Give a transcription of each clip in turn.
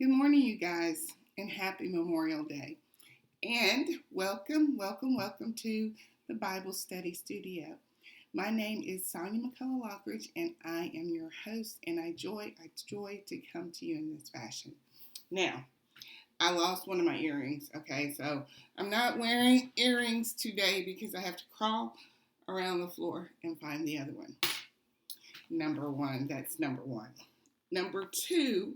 Good morning, you guys, and happy Memorial Day. And welcome to the Bible Study Studio. My name is Sonia McCullough Lockridge, and I am your host, and I joy to come to you in this fashion. Now, I lost one of my earrings, okay, so I'm not wearing earrings today because I have to crawl around the floor and find the other one. That's number one. Number two,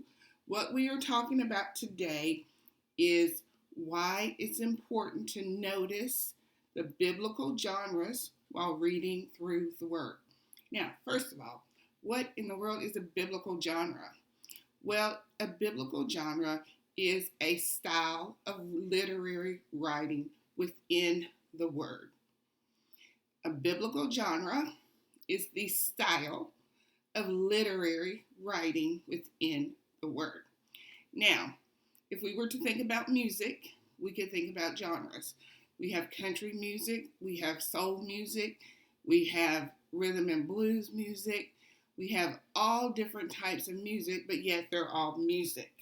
what we are talking about today is why it's important to notice the biblical genres while reading through the Word. Now, first of all, what in the world is a biblical genre? Well, a biblical genre is a style of literary writing within the Word. A biblical genre is the style of literary writing within the Word. Now, if we were to think about music, we could think about genres. We have country music, we have soul music, we have rhythm and blues music, we have all different types of music, but yet they're all music.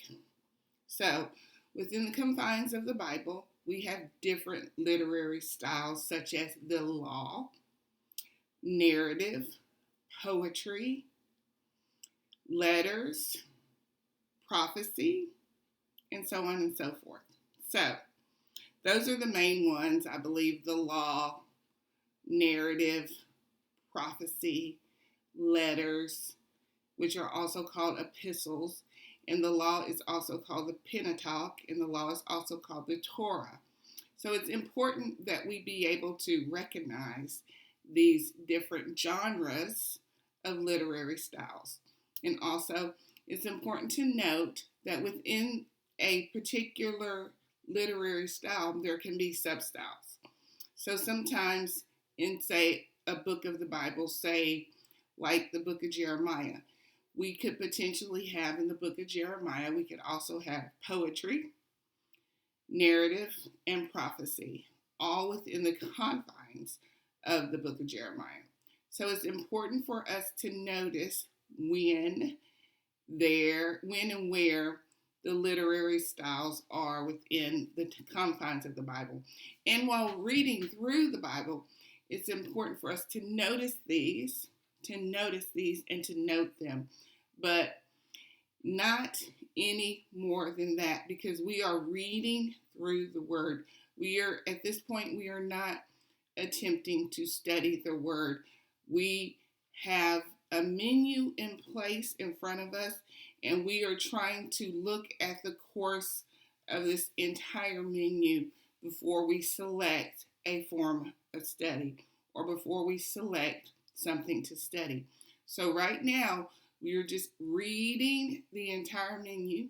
So, within the confines of the Bible, we have different literary styles such as the law, narrative, poetry, letters, prophecy, and so on and so forth. So, those are the main ones, I believe: the law, narrative, prophecy, letters, which are also called epistles, and the law is also called the Pentateuch, and the law is also called the Torah. So it's important that we be able to recognize these different genres of literary styles. And also, it's important to note that within a particular literary style, there can be substyles. So sometimes in, say, a book of the Bible, say, like the book of Jeremiah, we could potentially have in the book of Jeremiah, we could also have poetry, narrative, and prophecy, all within the confines of the book of Jeremiah. So it's important for us to notice when and where the literary styles are within the confines of the Bible. And while reading through the Bible, it's important for us to notice these and to note them, but not any more than that, because we are reading through the Word. At this point, we are not attempting to study the Word. We have a menu in place in front of us, and we are trying to look at the course of this entire menu before we select a form of study or before we select something to study. So right now, we are just reading the entire menu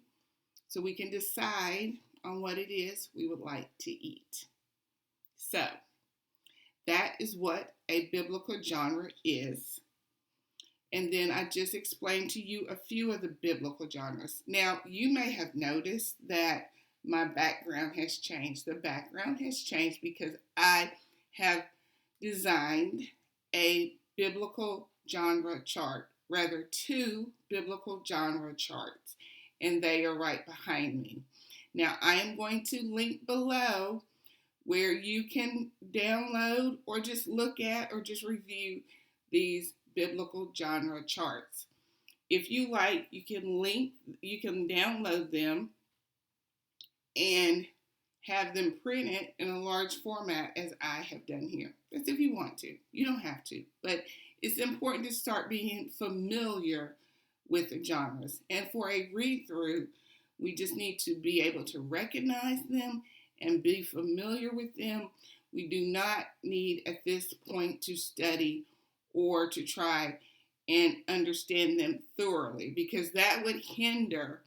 so we can decide on what it is we would like to eat. So, that is what a biblical genre is. And then I just explained to you a few of the biblical genres. Now, you may have noticed that my background has changed. The background has changed because I have designed a biblical genre chart, rather two biblical genre charts, and they are right behind me. Now, I am going to link below where you can download or just look at or just review these biblical genre charts. If you like, you can download them and have them printed in a large format as I have done here. That's if you want to. You don't have to, but it's important to start being familiar with the genres. And for a read-through, we just need to be able to recognize them and be familiar with them. We do not need at this point to study or to try and understand them thoroughly, because that would hinder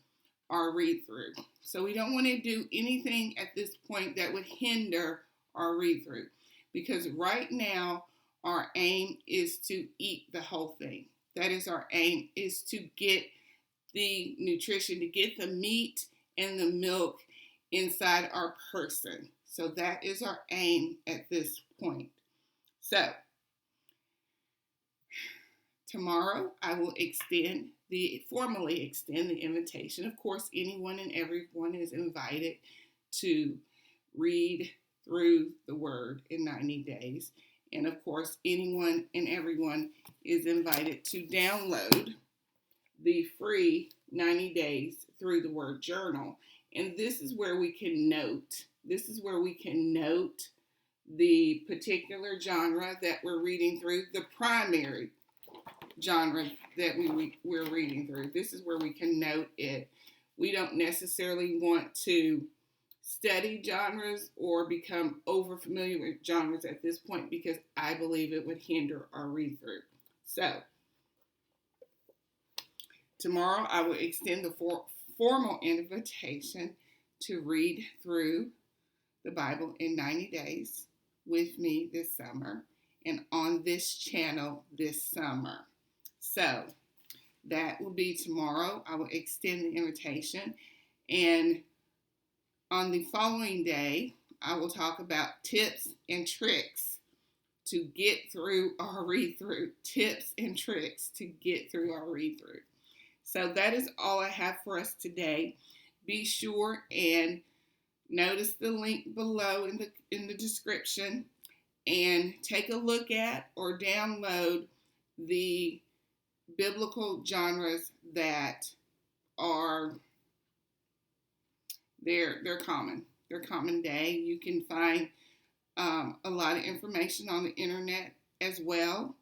our read-through. So we don't want to do anything at this point that would hinder our read-through, because right now our aim is to eat the whole thing. That is our aim, is to get the nutrition, to get the meat and the milk inside our person. So that is our aim at this point. So tomorrow I will extend formally extend the invitation. Of course, anyone and everyone is invited to read through the Word in 90 days. And of course, anyone and everyone is invited to download the free 90 days through the Word journal. And this is where we can note. The particular genre that we're reading through, the primary genre that we're reading through. This is where we can note it. We don't necessarily want to study genres or become over familiar with genres at this point, because I believe it would hinder our read through. So tomorrow I will extend the formal invitation to read through the Bible in 90 days with me this summer and on this channel this summer. So that will be tomorrow. I will extend the invitation, and on the following day, I will talk about tips and tricks to get through our read-through. Tips and tricks to get through our read-through. So that is all I have for us today. Be sure and notice the link below in the description and take a look at or download the biblical genres that are they're common. They're common day. You can find a lot of information on the internet as well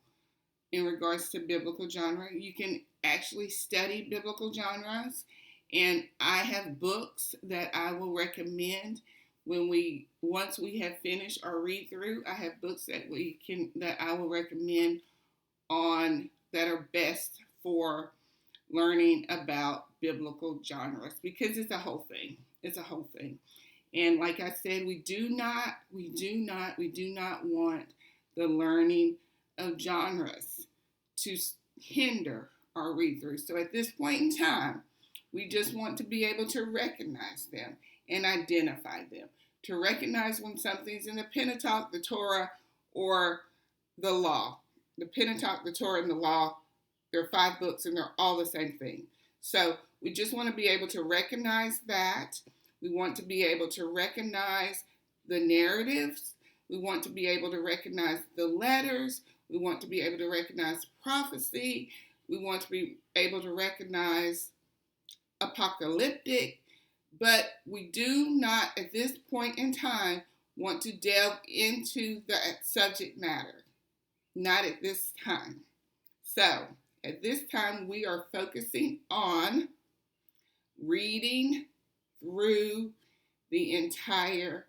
in regards to biblical genre. You can actually study biblical genres, and I have books that I will recommend once we have finished our read through. I have books that I will recommend on that are best for learning about biblical genres, because it's a whole thing. It's a whole thing. And like I said, we do not want the learning of genres to hinder our read through. So at this point in time, we just want to be able to recognize them and identify them. To recognize when something's in the Pentateuch, the Torah, or the law. The Pentateuch, the Torah, and the law, there are 5 books and they're all the same thing. So we just want to be able to recognize that. We want to be able to recognize the narratives. We want to be able to recognize the letters. We want to be able to recognize prophecy. We want to be able to recognize apocalyptic. But we do not, at this point in time, want to delve into that subject matter. Not at this time. So, at this time, we are focusing on reading through the entire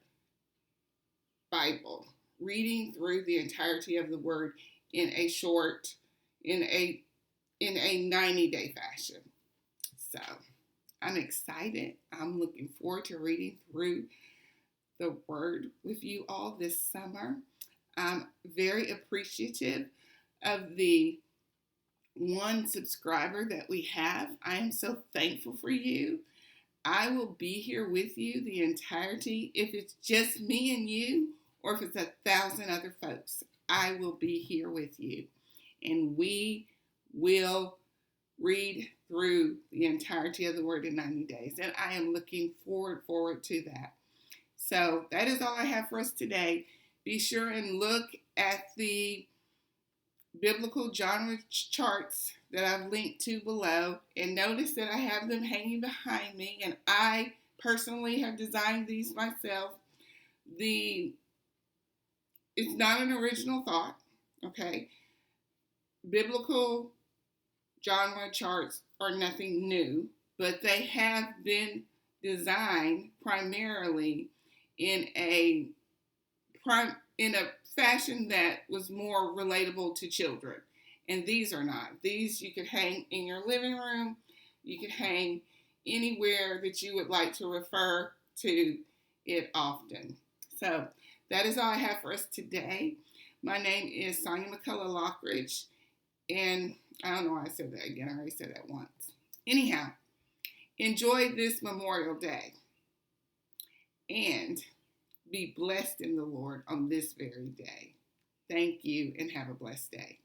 Bible, reading through the entirety of the Word in a 90-day fashion. So, I'm excited. I'm looking forward to reading through the Word with you all this summer. I'm very appreciative of the 1 subscriber that we have. I am so thankful for you. I will be here with you the entirety. If it's just me and you, or if it's 1,000 other folks, I will be here with you. And we will read through the entirety of the Word in 90 days. And I am looking forward to that. So that is all I have for us today. Be sure and look at the biblical genre charts that I've linked to below, and notice that I have them hanging behind me, and I personally have designed these myself. It's not an original thought, okay? Biblical genre charts are nothing new, but they have been designed primarily in a fashion that was more relatable to children. And these are not. These you could hang in your living room. You could hang anywhere that you would like to refer to it often. So that is all I have for us today. My name is Sonia McCullough Lockridge. And I don't know why I said that again. I already said that once. Anyhow, enjoy this Memorial Day. And be blessed in the Lord on this very day. Thank you and have a blessed day.